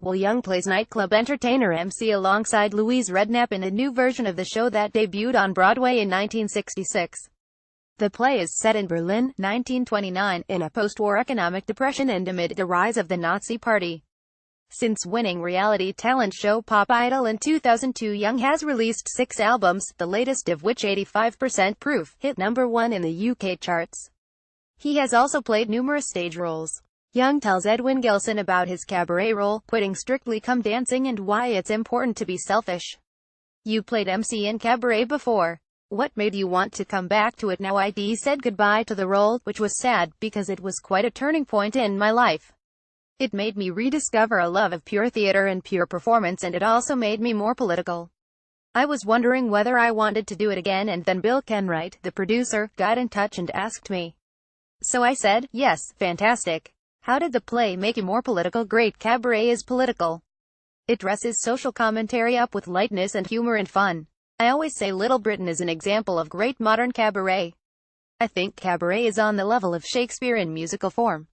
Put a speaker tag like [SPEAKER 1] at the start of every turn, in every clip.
[SPEAKER 1] Will Young plays nightclub entertainer Emcee alongside Louise Redknapp in a new version of the show that debuted on Broadway in 1966. The play is set in Berlin, 1929, in a post-war economic depression and amid the rise of the Nazi Party. Since winning reality talent show Pop Idol in 2002, Young has released 6 albums, the latest of which 85% Proof hit #1 in the UK charts. He has also played numerous stage roles. Young tells Edwin Gilson about his cabaret role, quitting Strictly Come Dancing, and why it's important to be selfish. You played Emcee in cabaret before. What made you want to come back to it now? I said goodbye to the role, which was sad, because it was quite a turning point in my life. It made me rediscover a love of pure theater and pure performance, and it also made me more political. I was wondering whether I wanted to do it again, and then Bill Kenwright, the producer, got in touch and asked me. So I said, yes, fantastic. How did the play make you more political? Great. Cabaret is political. It dresses social commentary up with lightness and humor and fun. I always say Little Britain is an example of great modern cabaret. I think cabaret is on the level of Shakespeare in musical form.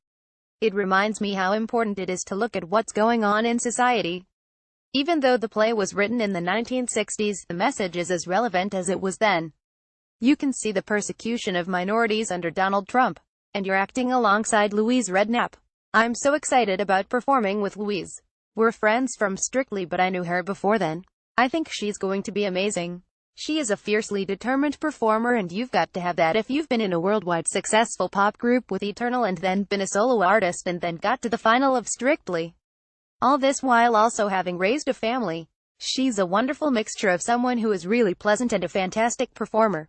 [SPEAKER 1] It reminds me how important it is to look at what's going on in society. Even though the play was written in the 1960s, the message is as relevant as it was then. You can see the persecution of minorities under Donald Trump. And you're acting alongside Louise Redknapp. I'm so excited about performing with Louise. We're friends from Strictly, but I knew her before then. I think she's going to be amazing. She is a fiercely determined performer, and you've got to have that if you've been in a worldwide successful pop group with Eternal and then been a solo artist and then got to the final of Strictly. All this while also having raised a family. She's a wonderful mixture of someone who is really pleasant and a fantastic performer.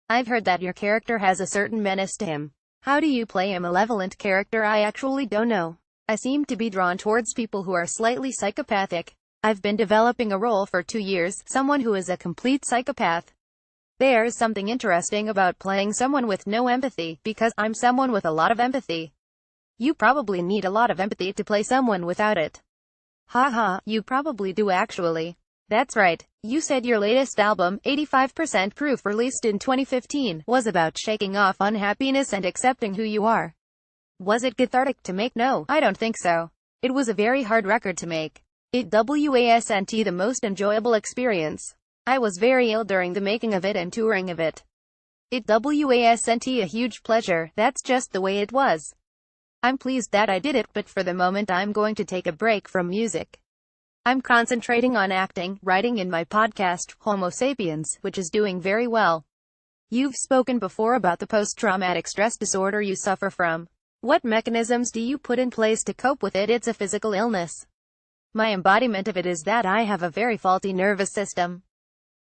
[SPEAKER 1] I've heard that your character has a certain menace to him. How do you play a malevolent character? I actually don't know. I seem to be drawn towards people who are slightly psychopathic. I've been developing a role for 2 years, someone who is a complete psychopath. There's something interesting about playing someone with no empathy, because I'm someone with a lot of empathy. You probably need a lot of empathy to play someone without it. Haha, you probably do actually. That's right. You said your latest album, 85% Proof, released in 2015, was about shaking off unhappiness and accepting who you are. Was it cathartic to make? No, I don't think so. It was a very hard record to make. It wasn't the most enjoyable experience. I was very ill during the making of it and touring of it. It wasn't a huge pleasure, that's just the way it was. I'm pleased that I did it, but for the moment I'm going to take a break from music. I'm concentrating on acting, writing in my podcast, Homo Sapiens, which is doing very well. You've spoken before about the post-traumatic stress disorder you suffer from. What mechanisms do you put in place to cope with it? It's a physical illness. My embodiment of it is that I have a very faulty nervous system.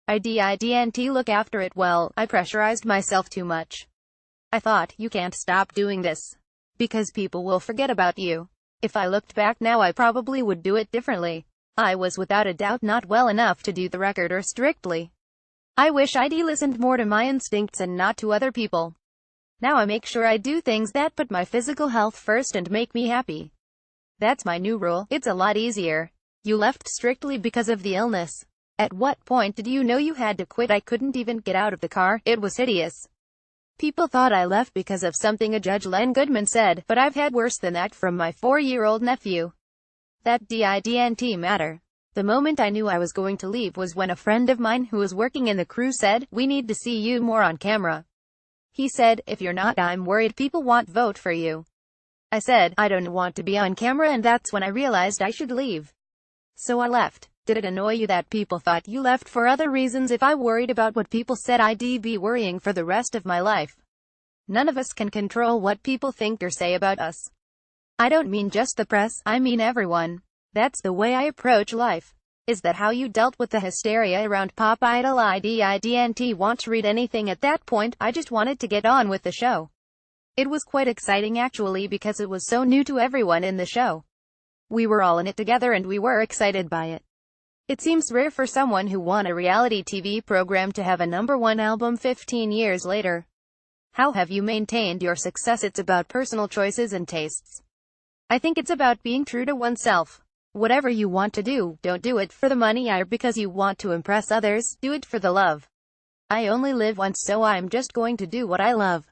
[SPEAKER 1] I didn't look after it well. I pressurized myself too much. I thought, you can't stop doing this, because people will forget about you. If I looked back now, I probably would do it differently. I was without a doubt not well enough to do the record or Strictly. I wish I'd listened more to my instincts and not to other people. Now I make sure I do things that put my physical health first and make me happy. That's my new rule. It's a lot easier. You left Strictly because of the illness. At what point did you know you had to quit? I couldn't even get out of the car. It was hideous. People thought I left because of something a Judge Len Goodman said, but I've had worse than that from my 4-year-old nephew. That didn't matter. The moment I knew I was going to leave was when a friend of mine who was working in the crew said, "We need to see you more on camera." He said, "If you're not, I'm worried people won't vote for you." I said, "I don't want to be on camera," and that's when I realized I should leave. So I left. Did it annoy you that people thought you left for other reasons? If I worried about what people said, I'd be worrying for the rest of my life. None of us can control what people think or say about us. I don't mean just the press, I mean everyone. That's the way I approach life. Is that how you dealt with the hysteria around Pop Idol? I didn't want to read anything at that point, I just wanted to get on with the show. It was quite exciting actually, because it was so new to everyone in the show. We were all in it together and we were excited by it. It seems rare for someone who won a reality TV program to have a #1 album 15 years later. How have you maintained your success? It's about personal choices and tastes. I think it's about being true to oneself. Whatever you want to do, don't do it for the money or because you want to impress others, do it for the love. I only live once, so I'm just going to do what I love.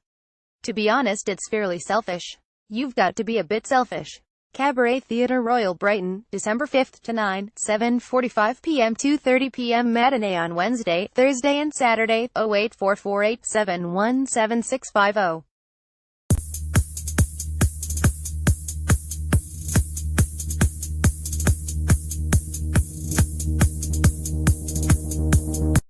[SPEAKER 1] To be honest, it's fairly selfish. You've got to be a bit selfish. Cabaret Theatre Royal Brighton, December 5 to 9, 7:45 p.m. 2:30 p.m. Matinee on Wednesday, Thursday and Saturday, 08448717650.